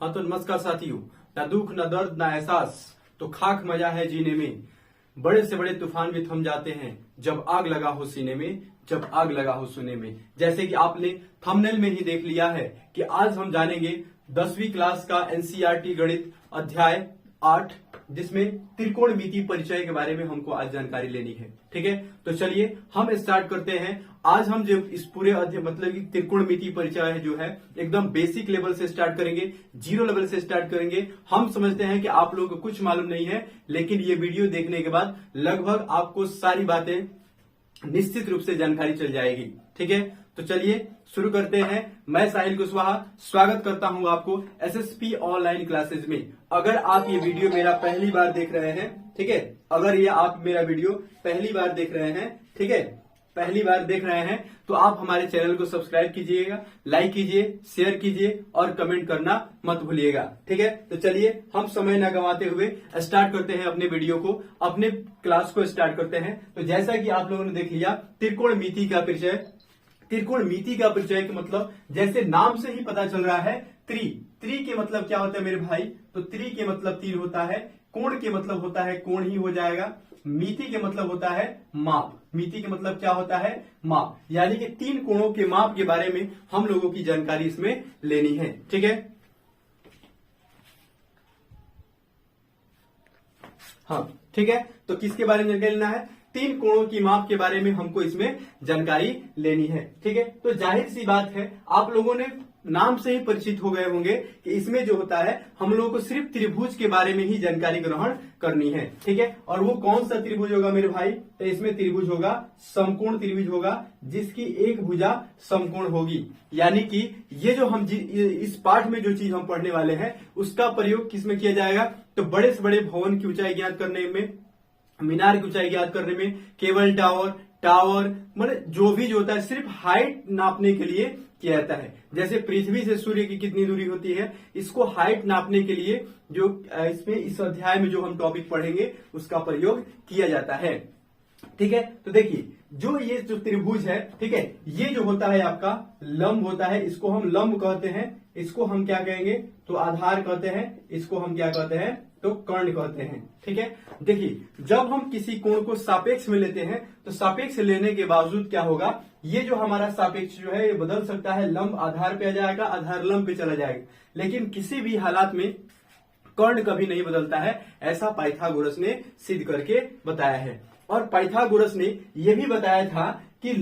हाँ तो नमस्कार साथियों। ना दुख ना दर्द ना एहसास, तो खाक मजा है जीने में। बड़े से बड़े तूफान भी थम जाते हैं जब आग लगा हो सीने में, जब आग लगा हो सुने में। जैसे कि आपने थंबनेल में ही देख लिया है कि आज हम जानेंगे 10वीं क्लास का एनसीईआरटी गणित अध्याय 8, जिसमें त्रिकोणमिति परिचय के बारे में हमको आज जानकारी लेनी है। ठीक है, तो चलिए हम स्टार्ट करते हैं। आज हम जो इस पूरे अध्याय मतलब कि त्रिकोणमिति परिचय है जो है एकदम बेसिक लेवल से स्टार्ट करेंगे, जीरो लेवल से स्टार्ट करेंगे। हम समझते हैं कि आप लोगों को कुछ मालूम नहीं है, लेकिन ये वीडियो देखने के बाद लगभग आपको सारी बातें निश्चित रूप से जानकारी चल जाएगी। ठीक है, तो चलिए शुरू करते हैं। मैं साहिल कुशवाहा स्वागत करता हूं आपको एसएसपी ऑनलाइन क्लासेस में। अगर आप ये वीडियो मेरा पहली बार देख रहे हैं, ठीक है, अगर ये आप मेरा वीडियो पहली बार देख रहे हैं, ठीक है, पहली बार देख रहे हैं, तो आप हमारे चैनल को सब्सक्राइब कीजिएगा, लाइक कीजिए, शेयर कीजिए और कमेंट करना मत भूलिएगा। ठीक है, तो चलिए हम समय न गंवाते हुए स्टार्ट करते हैं अपने वीडियो को, अपने क्लास को स्टार्ट करते हैं। तो जैसा कि आप लोगों ने देख लिया त्रिकोणमिति का परिचय। त्रिकोणमिति का परिचय का मतलब जैसे नाम से ही पता चल रहा है, त्रि के मतलब क्या होता है मेरे भाई? तो त्रि के मतलब तीर होता है, कोण के मतलब होता है कोण ही हो जाएगा, मिति के मतलब होता है माप। मिति के मतलब क्या होता है? माप। यानी कि 3 कोणों के माप के बारे में हम लोगों की जानकारी इसमें लेनी है। ठीक है, हाँ ठीक है, तो किसके बारे में जानकारी लेना है? 3 कोणों की माप के बारे में हमको इसमें जानकारी लेनी है। ठीक है, तो जाहिर सी बात है आप लोगों ने नाम से ही परिचित हो गए होंगे कि इसमें जो होता है हम लोगों को सिर्फ त्रिभुज के बारे में ही जानकारी ग्रहण करनी है। ठीक है, और वो कौन सा त्रिभुज होगा मेरे भाई? तो इसमें त्रिभुज होगा, समकोण त्रिभुज होगा, जिसकी एक भुजा समकोण होगी। यानी कि ये जो हम इस पाठ में जो चीज हम पढ़ने वाले हैं उसका प्रयोग किसमें किया जाएगा? तो बड़े से बड़े भवन की ऊंचाई ज्ञात करने में, मीनार की ऊंचाई ज्ञात करने में, केबल टावर मतलब जो भी जो होता है सिर्फ हाइट नापने के लिए किया जाता है। जैसे पृथ्वी से सूर्य की कितनी दूरी होती है, इसको हाइट नापने के लिए जो इसमें इस अध्याय में जो हम टॉपिक पढ़ेंगे उसका प्रयोग किया जाता है। ठीक है, तो देखिए जो ये जो त्रिभुज है, ठीक है, ये जो होता है आपका लंब होता है, इसको हम लंब कहते हैं। इसको हम क्या कहेंगे? तो आधार कहते हैं। इसको हम क्या कहते हैं? तो कर्ण कहते हैं। ठीक है, देखिए जब हम किसी कोण को सापेक्ष में लेते हैं तो सापेक्ष लेने के बावजूद क्या होगा? ये जो हमारा सापेक्ष जो है ये बदल सकता है, लंब आधार पे आ जाएगा, आधार लंब पे चला जाएगा, लेकिन किसी भी हालात में कर्ण कभी नहीं बदलता है। ऐसा पाइथागोरस ने सिद्ध करके बताया है। और पाइथागोरस ने यह भी बताया था कि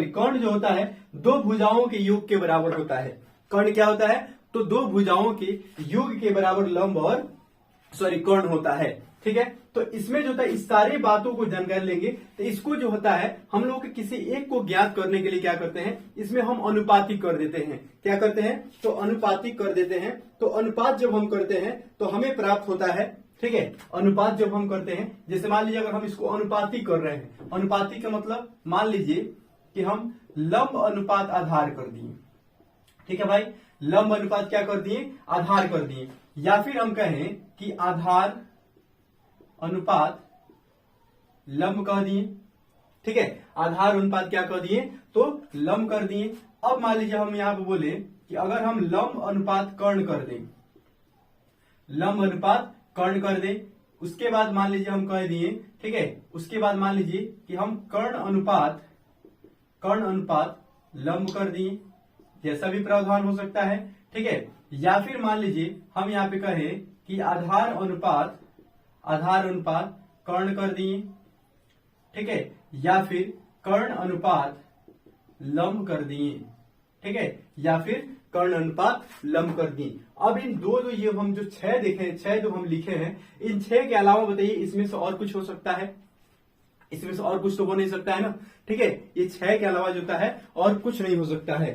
कर्ण जो होता है 2 भुजाओं के योग के बराबर होता है। कर्ण क्या होता है? तो 2 भुजाओं के योग के बराबर लंब और कर्ण होता है। ठीक है, तो इसमें जो होता है इस सारी बातों को जानकारी लेंगे। तो इसको जो होता है हम लोग किसी एक को ज्ञात करने के लिए क्या करते हैं? इसमें हम अनुपातिक कर देते हैं। क्या करते हैं? तो अनुपातिक कर देते हैं। तो अनुपात जब हम करते हैं तो हमें प्राप्त होता है, ठीक है, अनुपात जब हम करते हैं, जैसे मान लीजिए अगर हम इसको अनुपातिक कर रहे हैं, अनुपातिक का मतलब मान लीजिए कि हम लंब अनुपात आधार कर दिए। ठीक है भाई, लंब अनुपात क्या कर दिए? आधार कर दिए। या फिर हम कहें कि आधार अनुपात लंब कह दिए। ठीक है, आधार अनुपात क्या कर दिए? तो लंब कर दिए। अब मान लीजिए हम यहां पे बोले कि अगर हम लंब अनुपात कर्ण कर दें, लंब अनुपात कर्ण कर दें, उसके बाद मान लीजिए हम कह दिए, ठीक है, उसके बाद मान लीजिए कि हम कर्ण अनुपात लंब कर दिए, जैसा भी प्रावधान हो सकता है। ठीक है, या फिर मान लीजिए हम यहाँ पे कहें कि आधार अनुपात कर्ण कर दिए। ठीक है, या फिर कर्ण अनुपात लंब कर दिए। ठीक है, या फिर कर्ण अनुपात लंब कर दिए। अब इन दो जो ये हम जो 6 देखे, 6 जो हम लिखे हैं, इन 6 के अलावा बताइए इसमें से और कुछ हो सकता है? इसमें से और कुछ तो हो नहीं सकता है ना। ठीक है, ये 6 के अलावा जो होता है और कुछ नहीं हो सकता है।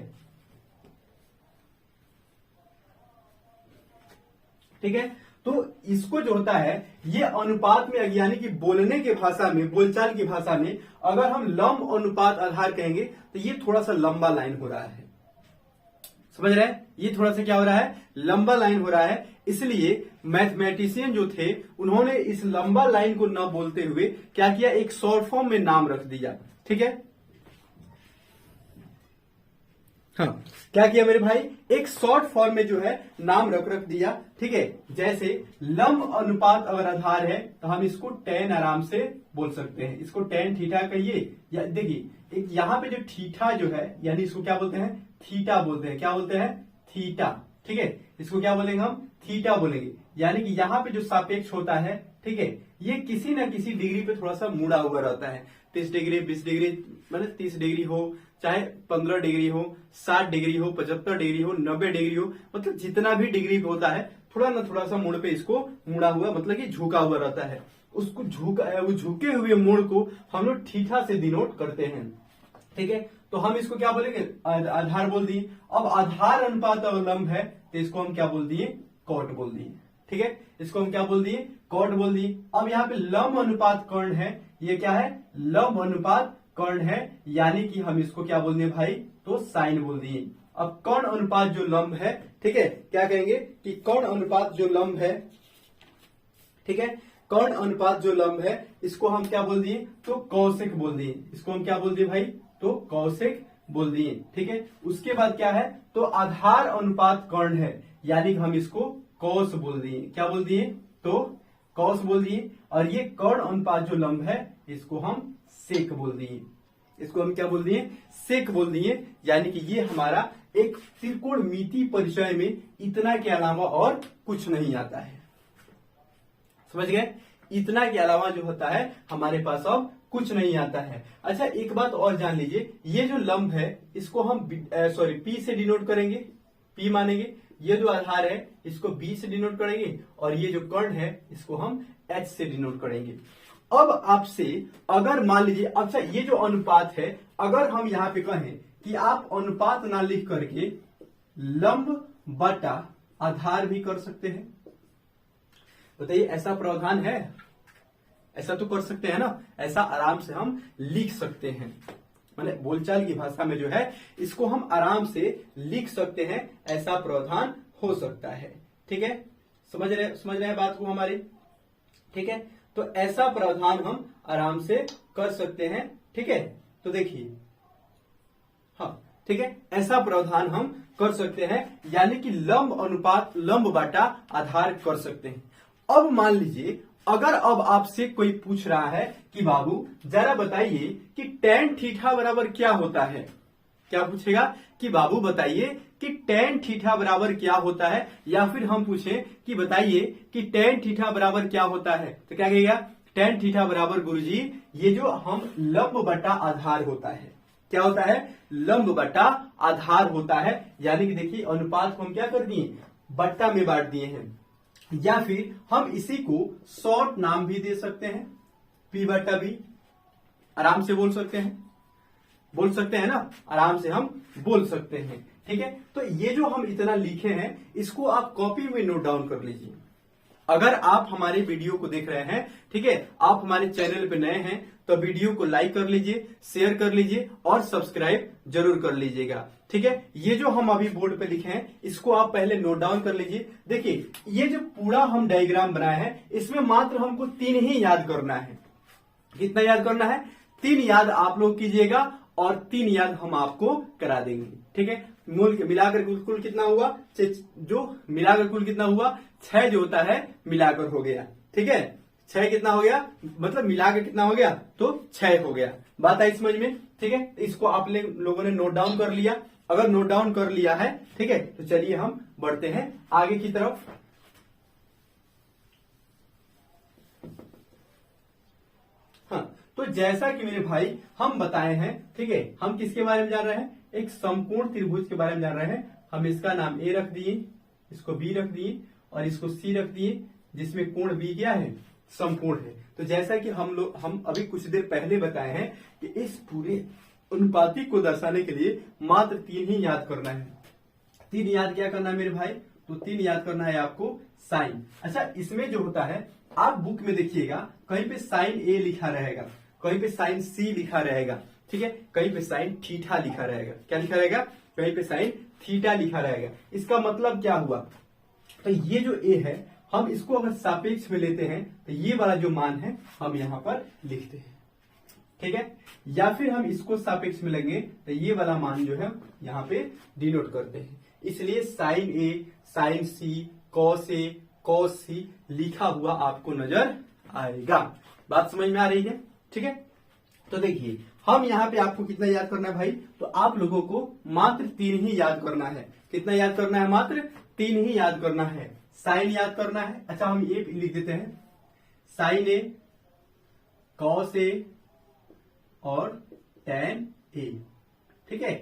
ठीक है, तो इसको जो होता है ये अनुपात में यानी कि बोलने की भाषा में, बोलचाल की भाषा में अगर हम लंब अनुपात आधार कहेंगे तो ये थोड़ा सा लंबा लाइन हो रहा है। समझ रहे हैं? ये थोड़ा सा क्या हो रहा है? लंबा लाइन हो रहा है। इसलिए मैथमेटिशियन जो थे उन्होंने इस लंबा लाइन को न बोलते हुए क्या किया? एक शॉर्ट फॉर्म में नाम रख दिया। ठीक है, हाँ, क्या किया मेरे भाई, एक शॉर्ट फॉर्म में जो है नाम रख दिया। ठीक है, जैसे लंब अनुपात अगर आधार है तो हम इसको tan आराम से बोल सकते हैं, इसको tan थीटा कहिए। या देखिए एक यहाँ पे जो थीटा जो है यानी इसको क्या बोलते हैं, थीटा बोलते हैं। क्या बोलते हैं, थीटा। ठीक है, इसको क्या बोलेंगे हम, थीटा बोलेंगे। यानी कि यहाँ पे जो सापेक्ष होता है, ठीक है, ये किसी ना किसी डिग्री पे थोड़ा सा मुड़ा हुआ रहता है। 30 डिग्री, 20 डिग्री, मतलब 30 डिग्री हो, चाहे 15 डिग्री हो, 60 डिग्री हो, 75 डिग्री हो, 90 डिग्री हो, मतलब जितना भी डिग्री पे होता है थोड़ा ना थोड़ा सा मुड़ पे इसको मुड़ा हुआ, मतलब कि झुका हुआ रहता है। उसको वो झुके हुए मुड़ को हम लोग थीटा से डिनोट करते हैं। ठीक है, तो हम इसको क्या बोलेंगे, आधार बोल दिए। अब आधार अनुपात अवलंब है तो इसको हम क्या बोल दिए, कॉट बोल दिए। ठीक है, इसको हम क्या बोल दिए, कॉट बोल दिए। अब यहाँ पे लंब अनुपात कर्ण है, ये क्या है, लंब अनुपात कर्ण है, यानी कि हम इसको क्या बोल दिए भाई, तो साइन बोल दिए। अब कर्ण अनुपात जो लंब है, ठीक है, क्या कहेंगे कि कर्ण अनुपात जो लंब है, ठीक है, कर्ण अनुपात जो लंब है इसको हम क्या बोल दिए, तो कौशिक बोल दिए। इसको हम क्या बोल दिए भाई, तो कौशिक बोल दिए। ठीक है, उसके बाद क्या है, तो आधार अनुपात कर्ण है, यानी हम इसको कौश बोल दिए। क्या बोल दिए, तो कौश बोल दिए। और ये कर्ण अनुपात जो लंब है इसको हम सेक बोल दिए। इसको हम क्या बोल दिए, सेक बोल दिए। यानी कि ये हमारा एक त्रिकोणमिति परिचय में इतना के अलावा और कुछ नहीं आता है। समझ गए, इतना के अलावा जो होता है हमारे पास अब कुछ नहीं आता है। अच्छा, एक बात और जान लीजिए, ये जो लंब है इसको हम पी से डिनोट करेंगे, पी मानेंगे। ये जो आधार है इसको बी से डिनोट करेंगे, और ये जो कर्ण है इसको हम एच से डिनोट करेंगे। अब आपसे अगर मान लीजिए, अच्छा ये जो अनुपात है, अगर हम यहाँ पे कहें कि आप अनुपात ना लिख करके लंब बटा आधार भी कर सकते हैं, बताइए ऐसा प्रावधान है, ऐसा तो कर सकते हैं ना, ऐसा आराम से हम लिख सकते हैं। मतलब बोलचाल की भाषा में जो है इसको हम आराम से लिख सकते हैं, ऐसा प्रावधान हो सकता है। ठीक है, समझ रहे हैं बात को हमारी। ठीक है, तो ऐसा प्रावधान हम आराम से कर सकते हैं। ठीक है, तो देखिए, हाँ ठीक है, ऐसा प्रावधान हम कर सकते हैं, यानी कि लंब अनुपात लंब बाटा आधार कर सकते हैं। अब मान लीजिए अगर अब आपसे कोई पूछ रहा है कि बाबू जरा बताइए कि tan थीटा बराबर क्या होता है, क्या पूछेगा कि बाबू बताइए कि tan थीटा बराबर क्या होता है, या फिर हम पूछें कि बताइए कि tan थीटा बराबर क्या होता है, तो क्या कहेगा, tan थीटा बराबर गुरुजी ये जो हम लंब बटा आधार होता है, क्या होता है, लंब बटा आधार होता है। यानी कि देखिए अनुपात को हम क्या कर दिए, बट्टा में बांट दिए हैं, या फिर हम इसी को शॉर्ट नाम भी दे सकते हैं, P बटा B, आराम से बोल सकते हैं ना, आराम से हम बोल सकते हैं। ठीक है, तो ये जो हम इतना लिखे हैं इसको आप कॉपी में नोट डाउन कर लीजिए। अगर आप हमारे वीडियो को देख रहे हैं, ठीक है, आप हमारे चैनल पे नए हैं तो वीडियो को लाइक कर लीजिए, शेयर कर लीजिए और सब्सक्राइब जरूर कर लीजिएगा। ठीक है, ये जो हम अभी बोर्ड पे लिखे हैं इसको आप पहले नोट डाउन कर लीजिए। देखिए ये जो पूरा हम डायग्राम बनाए हैं इसमें मात्र हमको 3 ही याद करना है। कितना याद करना है, 3 याद आप लोग कीजिएगा और 3 याद हम आपको करा देंगे। ठीक है, मूल मिलाकर कुल कितना हुआ, जो मिलाकर कुल कितना हुआ, 6 जो होता है मिलाकर हो गया। ठीक है, 6 कितना हो गया, मतलब मिलाकर कितना हो गया, तो 6 हो गया। बात आई समझ में। ठीक है, इसको आप लोगों ने नोट डाउन कर लिया। अगर नोट डाउन कर लिया है, ठीक है, तो चलिए हम बढ़ते हैं आगे की तरफ। हाँ, तो जैसा कि मेरे भाई हम बताए हैं, ठीक है, हम किसके बारे में जान रहे हैं, एक समकोण त्रिभुज के बारे में जान रहे हैं। हम इसका नाम A रख दिए, इसको B रख दिए और इसको C रख दिए, जिसमें कोण B क्या है, समकोण है। तो जैसा कि हम अभी कुछ देर पहले बताए हैं कि इस पूरे अनुपाती को दर्शाने के लिए मात्र 3 ही याद करना है। 3 याद क्या करना है मेरे भाई, तो 3 याद करना है आपको साइन। अच्छा, इसमें जो होता है आप बुक में देखिएगा, कहीं पे साइन A लिखा रहेगा, कहीं पे साइन C लिखा रहेगा, ठीक है, कहीं पे साइन थीटा लिखा रहेगा। क्या लिखा रहेगा, कहीं पे साइन थीटा लिखा रहेगा। इसका मतलब क्या हुआ, तो ये जो A है हम इसको अगर सापेक्ष में लेते हैं तो ये वाला जो मान है हम यहाँ पर लिखते हैं। ठीक है। या फिर हम इसको सापेक्ष में लेंगे तो ये वाला मान जो है यहाँ पे डिनोट करते हैं, इसलिए sign A, sign C, cos A, cos सी लिखा हुआ आपको नजर आएगा। बात समझ में आ रही है? ठीक है। तो देखिए हम यहाँ पे आपको कितना याद करना है भाई, तो आप लोगों को मात्र 3 ही याद करना है। कितना याद करना है? मात्र 3 ही याद करना है। साइन याद करना है, अच्छा हम ये लिख देते हैं, साइन ए, कॉस ए और टैन ए। ठीक है,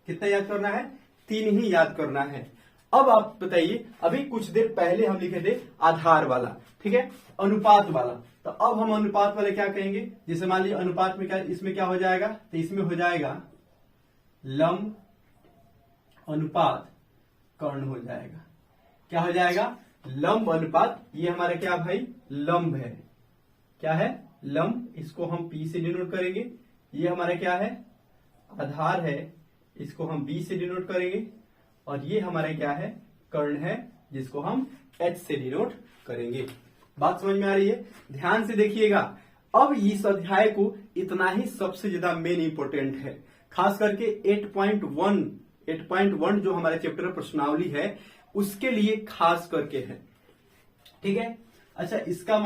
कितना याद करना है? 3 ही याद करना है। अब आप बताइए, अभी कुछ देर पहले हम लिखे थे आधार वाला, ठीक है, अनुपात वाला, तो अब हम अनुपात वाले क्या कहेंगे? जैसे मान लीजिए अनुपात में क्या, इसमें क्या हो जाएगा, तो इसमें हो जाएगा लंब अनुपात कर्ण हो जाएगा। क्या हो जाएगा? लंब अनुपात। ये हमारा क्या भाई? लंब है। क्या है? लंब। इसको हम P से डिनोट करेंगे। ये हमारा क्या है? आधार है, इसको हम B से डिनोट करेंगे। और ये हमारा क्या है? कर्ण है, जिसको हम H से डिनोट करेंगे। बात समझ में आ रही है? ध्यान से देखिएगा। अब इस अध्याय को इतना ही सबसे ज्यादा मेन इंपोर्टेंट है, खास करके 8.1 जो हमारे चैप्टर प्रश्नावली है उसके लिए खास करके है। ठीक है। अच्छा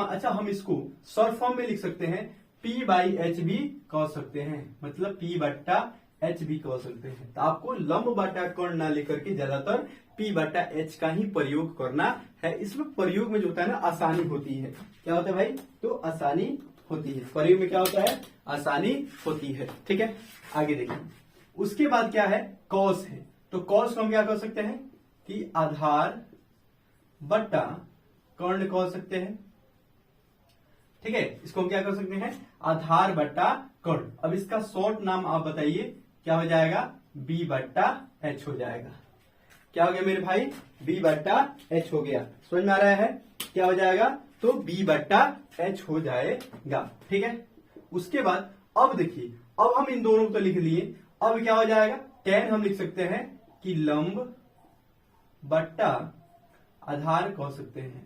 अच्छा हम इसको शॉर्ट फॉर्म में लिख सकते हैं, P/H भी कह सकते हैं, मतलब P/H भी कह सकते हैं। तो आपको लंब बटा कर्ण ना लेकर के ज्यादातर P/H का ही प्रयोग करना है। इसमें प्रयोग में जो होता है ना, आसानी होती है। क्या होता है भाई? तो आसानी होती है। प्रयोग में क्या होता है? आसानी होती है। ठीक है, आगे देखिए। उसके बाद क्या है? कॉस है। तो कॉस को हम क्या कर सकते हैं कि आधार बटा कर्ण कह सकते हैं। ठीक है, इसको हम क्या कर सकते हैं? आधार बटा कर्ण। अब इसका शॉर्ट नाम आप बताइए, क्या हो जाएगा? B/H हो जाएगा। क्या हो गया मेरे भाई? B/H हो गया। समझ में आ रहा है? क्या हो जाएगा? तो B/H हो जाएगा। ठीक है। उसके बाद अब देखिए, अब हम इन दोनों को तो लिख लिए, अब क्या हो जाएगा? tan हम लिख सकते हैं कि लंब बट्टा आधार कह सकते हैं।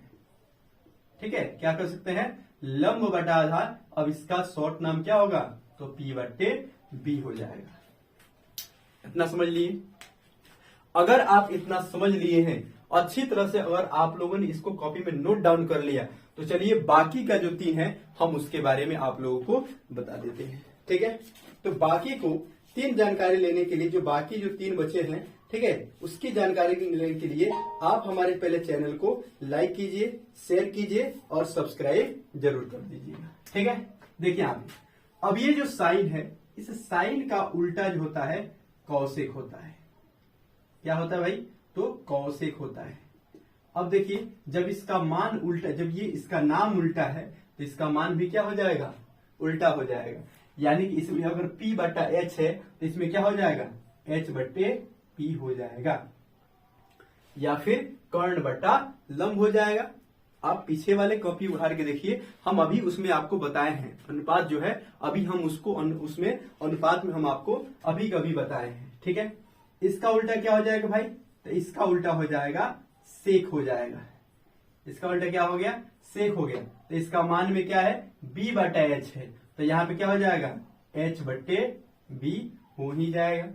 ठीक है, क्या कर सकते हैं? लंब बटा आधार। अब इसका शॉर्ट नाम क्या होगा? तो P/B हो जाएगा। इतना समझ लिए? अगर आप इतना समझ लिए हैं अच्छी तरह से, अगर आप लोगों ने इसको कॉपी में नोट डाउन कर लिया, तो चलिए बाकी का जो 3 है हम उसके बारे में आप लोगों को बता देते हैं। ठीक है, तो बाकी को 3 जानकारी लेने के लिए, जो बाकी जो 3 बचे हैं, ठीक है, उसकी जानकारी लेने के लिए आप हमारे पहले चैनल को लाइक कीजिए, शेयर कीजिए और सब्सक्राइब जरूर कर दीजिएगा। ठीक है, देखिए आप, अब ये जो साइन है, इस साइन का उल्टा जो होता है कौशिक होता है। क्या होता है भाई? तो कौशिक होता है। अब देखिए, जब इसका मान उल्टा, जब ये इसका नाम उल्टा है तो इसका मान भी क्या हो जाएगा? उल्टा हो जाएगा। यानी कि इसमें अगर P/H है तो इसमें क्या हो जाएगा? H/P हो जाएगा, या फिर कर्ण बटा लंब हो जाएगा। आप पीछे वाले कॉपी उठार के देखिए, हम अभी उसमें आपको बताए हैं अनुपात जो है, अभी हम उसको उसमें अनुपात में हम आपको अभी कभी बताए हैं। ठीक है, इसका उल्टा क्या हो जाएगा भाई? तो इसका उल्टा हो जाएगा सेक हो जाएगा। इसका उल्टा क्या हो गया? सेक हो गया। तो इसका मान में क्या है? B/H है, तो यहाँ पे क्या हो जाएगा? H/B हो ही जाएगा,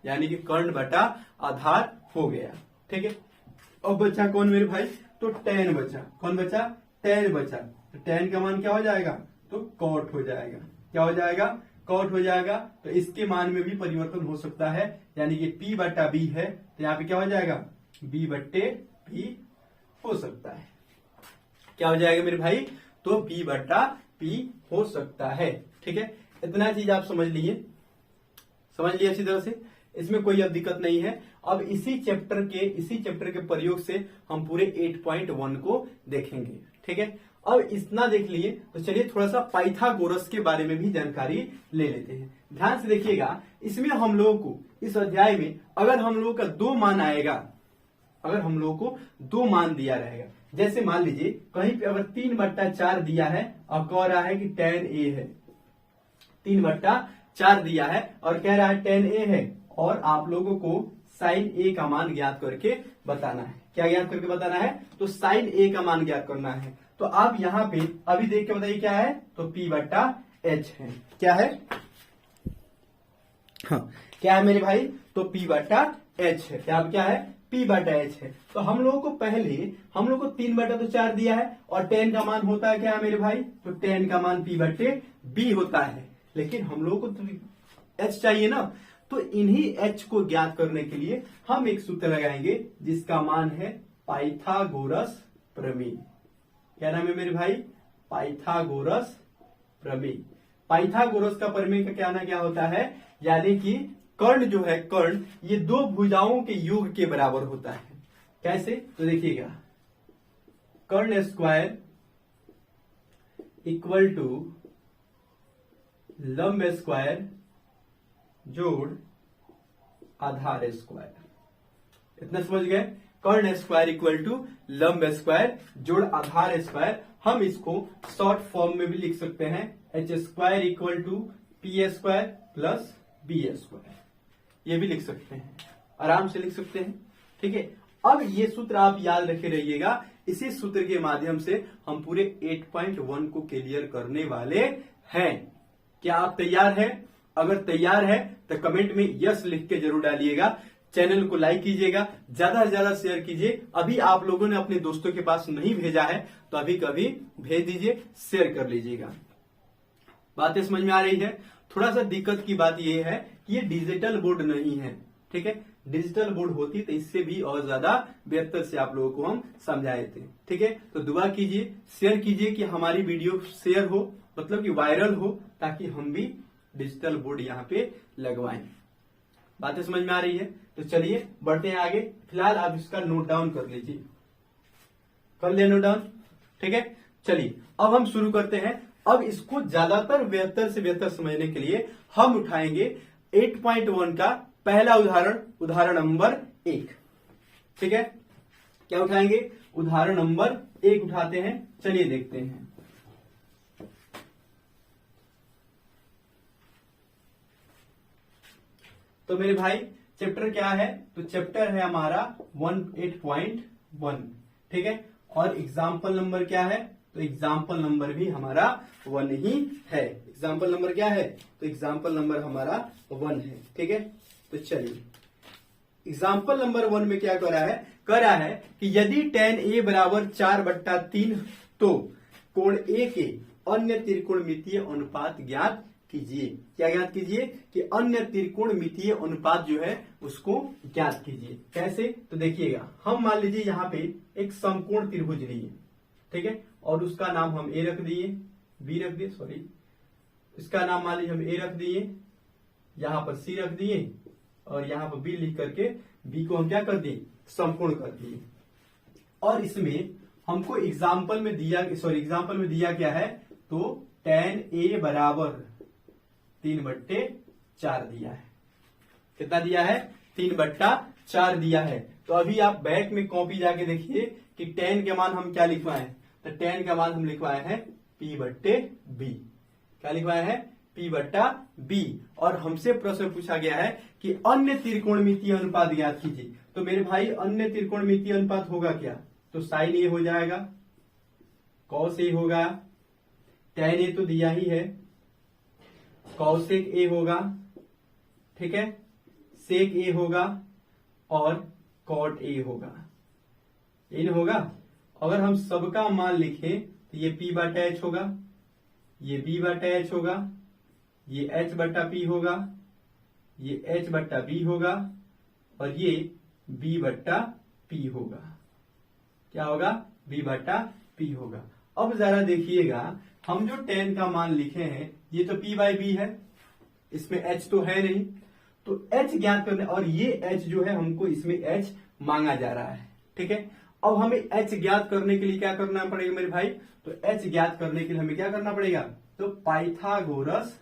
यानी कि कर्ण बटा आधार हो गया। ठीक है, अब बचा कौन मेरे भाई? तो tan बचा। कौन बचा? tan बचा। तो tan का मान क्या हो जाएगा? तो cot हो जाएगा। क्या हो जाएगा? cot हो जाएगा। तो इसके मान में भी परिवर्तन हो सकता है, यानी कि P/B है तो यहाँ पे क्या हो जाएगा? B/P हो सकता है। क्या हो जाएगा मेरे भाई? तो B/P हो सकता है। ठीक है, इतना चीज आप समझ लिए अच्छी तरह से, इसमें कोई अब दिक्कत नहीं है। अब इसी चैप्टर के प्रयोग से हम पूरे 8.1 को देखेंगे। ठीक है, अब इतना देख लिए तो चलिए थोड़ा सा पाइथागोरस के बारे में भी जानकारी ले लेते हैं। ध्यान से देखिएगा, इसमें हम लोगों को इस अध्याय में अगर हम लोगों का 2 मान आएगा, अगर हम लोगों को 2 मान दिया रहेगा, जैसे मान लीजिए कहीं पे अगर 3/4 दिया है और कह रहा है कि tan A है, 3/4 दिया है और कह रहा है tan A है, और आप लोगों को साइन A का मान ज्ञात करके बताना है। क्या ज्ञात करके बताना है? तो साइन A का मान ज्ञात करना है। तो आप यहाँ पे अभी देख के बताइए क्या है? तो P/H एच है। क्या है? हाँ, क्या है मेरे भाई? तो P बटा एच है। क्या है? P बटा एच है। तो हम लोगों को 3 बटा तो 4 दिया है, और 10 का मान होता है क्या मेरे भाई? तो 10 का मान P बटे B होता है। लेकिन हम लोगों को तो एच चाहिए ना, तो इन्हीं एच को ज्ञात करने के लिए हम एक सूत्र लगाएंगे जिसका मान है पाइथागोरस प्रमेय। क्या नाम है मेरे भाई? पाइथागोरस प्रमेय। पाइथागोरस का प्रमेय का क्या होता है? यानी कि कर्ण जो है, कर्ण ये दो भुजाओं के योग के बराबर होता है। कैसे? तो देखिएगा, कर्ण स्क्वायर इक्वल टू लंब स्क्वायर जोड़ आधार स्क्वायर। इतना समझ गए? कर्ण स्क्वायर इक्वल टू लंब स्क्वायर जोड़ आधार स्क्वायर। हम इसको शॉर्ट फॉर्म में भी लिख सकते हैं, H square equal to P square plus B square. ये भी लिख सकते हैं, आराम से लिख सकते हैं। ठीक है, अब ये सूत्र आप याद रखे रहिएगा। इसी सूत्र के माध्यम से हम पूरे 8.1 को क्लियर करने वाले हैं। क्या आप तैयार हैं? अगर तैयार है तो कमेंट में यस लिख के जरूर डालिएगा। चैनल को लाइक कीजिएगा, ज्यादा से ज्यादा शेयर कीजिए। अभी आप लोगों ने अपने दोस्तों के पास नहीं भेजा है तो अभी कभी भेज दीजिए, शेयर कर लीजिएगा। बातें समझ में आ रही है? थोड़ा सा दिक्कत की बात यह है कि ये डिजिटल बोर्ड नहीं है। ठीक है, डिजिटल बोर्ड होती तो इससे भी और ज्यादा बेहतर से आप लोगों को हम समझाए थे। ठीक है, तो दुआ कीजिए, शेयर कीजिए कि हमारी वीडियो शेयर हो, मतलब कि वायरल हो, ताकि हम भी डिजिटल बोर्ड यहाँ पे लगवाएं। बातें समझ में आ रही है? तो चलिए बढ़ते हैं आगे। फिलहाल आप इसका नोट डाउन कर लीजिए। कर लिया नोट डाउन? ठीक है, चलिए अब हम शुरू करते हैं। अब इसको ज्यादातर बेहतर से बेहतर समझने के लिए हम उठाएंगे 8.1 का पहला उदाहरण नंबर 1। ठीक है, क्या उठाएंगे? उदाहरण नंबर 1 उठाते हैं। चलिए देखते हैं। तो मेरे भाई चैप्टर क्या है? तो चैप्टर है हमारा 8.1। ठीक है, और एग्जाम्पल नंबर क्या है? तो एग्जाम्पल नंबर भी हमारा 1 ही है। एग्जाम्पल नंबर क्या है? तो एग्जाम्पल नंबर हमारा 1 है। ठीक है, तो चलिए एग्जाम्पल नंबर 1 में क्या करा है कि यदि tan a बराबर 4/3 तो कोण A के अन्य त्रिकोणमितीय अनुपात ज्ञात कीजिए। क्या ज्ञात कीजिए? कि अन्य त्रिकोणमितीय अनुपात जो है उसको ज्ञात कीजिए। कैसे? तो देखिएगा, हम मान लीजिए यहाँ पे एक समकोण त्रिभुज लिए। ठीक है, और उसका नाम हम ए रख दिए, बी रख दिए, सॉरी, इसका नाम मान लीजिए हम ए रख दिए, यहां पर सी रख दिए, और यहां पर बी लिख करके बी को हम क्या कर दिए? समकोण कर दिए। और इसमें हमको एग्जाम्पल में दिया क्या है? तो tan a बराबर 3/4 दिया है। कितना दिया है? 3/4 दिया है। तो अभी आप बैक में कॉपी जाके देखिए कि tan के मान हम क्या लिखवाए हैं? तो tan का मान हम लिखवाए हैं P/B। क्या लिखवाया है? P/B। और हमसे प्रश्न पूछा गया है कि अन्य त्रिकोणमितीय अनुपात ज्ञात कीजिए। तो मेरे भाई अन्य त्रिकोणमितीय अनुपात होगा क्या? तो साइन ए हो जाएगा, कॉस ए होगा, tan ए तो दिया ही है, कॉसेक ए होगा, ठीक है, सेक ए होगा, और कॉट ए होगा। इन होगा। अगर हम सबका मान लिखें तो ये P/H होगा, ये B/H होगा, ये H/P होगा, ये H/B होगा, और ये B/P होगा। क्या होगा? B/P होगा। अब जरा देखिएगा, हम जो tan का मान लिखे हैं ये तो P/B है, इसमें H तो है नहीं, तो H ज्ञात करने, और ये H जो है हमको इसमें H मांगा जा रहा है। ठीक है, अब हमें H ज्ञात करने के लिए क्या करना पड़ेगा मेरे भाई? तो H ज्ञात करने के लिए हमें क्या करना पड़ेगा? तो पाइथागोरस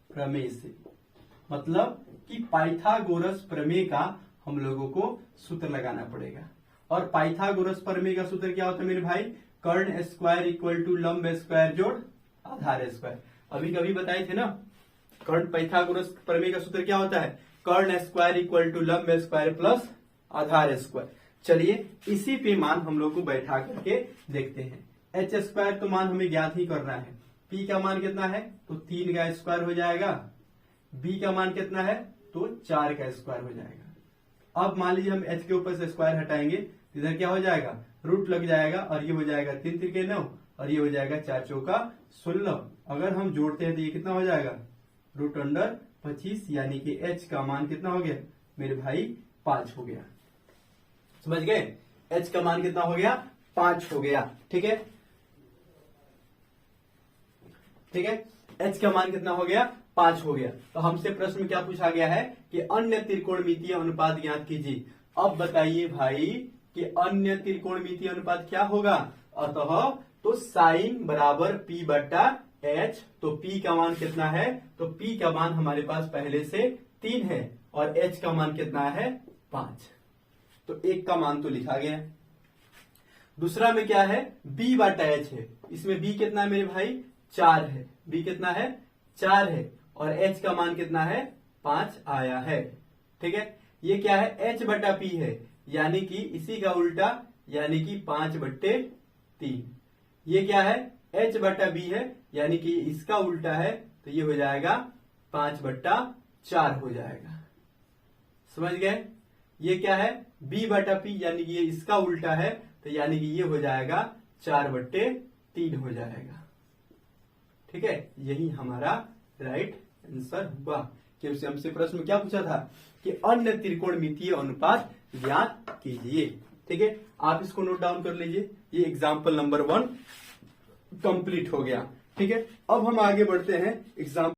प्रमेय से, मतलब कि पाइथागोरस प्रमेय का हम लोगों को सूत्र लगाना पड़ेगा। और पाइथागोरस प्रमेय का सूत्र क्या होता है मेरे भाई? कर्ण स्क्वायर इक्वल टू लंब स्क्वायर जोड़ आधार स्क्वायर। अभी कभी बताए थे ना, कर्ण पाइथागोरस प्रमेय का सूत्र क्या होता है? कर्ण स्क्वायर इक्वल टू लंब स्क्वायर प्लस आधार स्क्वायर। चलिए इसी पे मान हम लोग को बैठा करके देखते हैं। एच स्क्वायर तो मान हमें ज्ञात ही करना है। पी का मान कितना है तो 3 का स्क्वायर हो जाएगा। बी का मान कितना है तो 4 का स्क्वायर हो जाएगा। अब मान लीजिए हम एच के ऊपर से स्क्वायर हटाएंगे तो इधर क्या हो जाएगा, रूट लग जाएगा और ये हो जाएगा 3 3 9 और ये हो जाएगा 4 चौका 16। अगर हम जोड़ते हैं तो ये कितना हो जाएगा, रूट अंडर 25, यानी कि एच का मान कितना हो गया मेरे भाई 5 हो गया। समझ गए, एच का मान कितना हो गया 5 हो गया। ठीक है, ठीक है, एच का मान कितना हो गया 5 हो गया। तो हमसे प्रश्न में क्या पूछा गया है कि अन्य त्रिकोणमितीय अनुपात ज्ञात कीजिए। अब बताइए भाई कि अन्य त्रिकोणमितीय अनुपात क्या होगा, अतः तो साइन बराबर पी बट्टा एच। तो पी का मान कितना है तो पी का मान हमारे पास पहले से 3 है और एच का मान कितना है 5। तो एक का मान तो लिखा गया। दूसरा में क्या है बी बटा एच है, इसमें बी कितना है मेरे भाई 4 है, बी कितना है 4 है और एच का मान कितना है 5 आया है। ठीक है, ये क्या है एच बटा पी है, यानी कि इसी का उल्टा, यानी कि 5/3। ये क्या है एच बटा बी है, यानी कि इसका उल्टा है, तो ये हो जाएगा 5/4 हो जाएगा। समझ गए, ये क्या है बी बटा पी, यानी कि ये इसका उल्टा है, तो यानी कि ये हो जाएगा 4/3 हो जाएगा। ठीक है, यही हमारा राइट आंसर हुआ। कि हमसे प्रश्न में क्या पूछा था कि अन्य त्रिकोणमितीय अनुपात ज्ञात कीजिए। ठीक है, आप इसको नोट डाउन कर लीजिए। ये एग्जाम्पल नंबर 1 कंप्लीट हो गया। ठीक है, अब हम आगे बढ़ते हैं एग्जाम्पल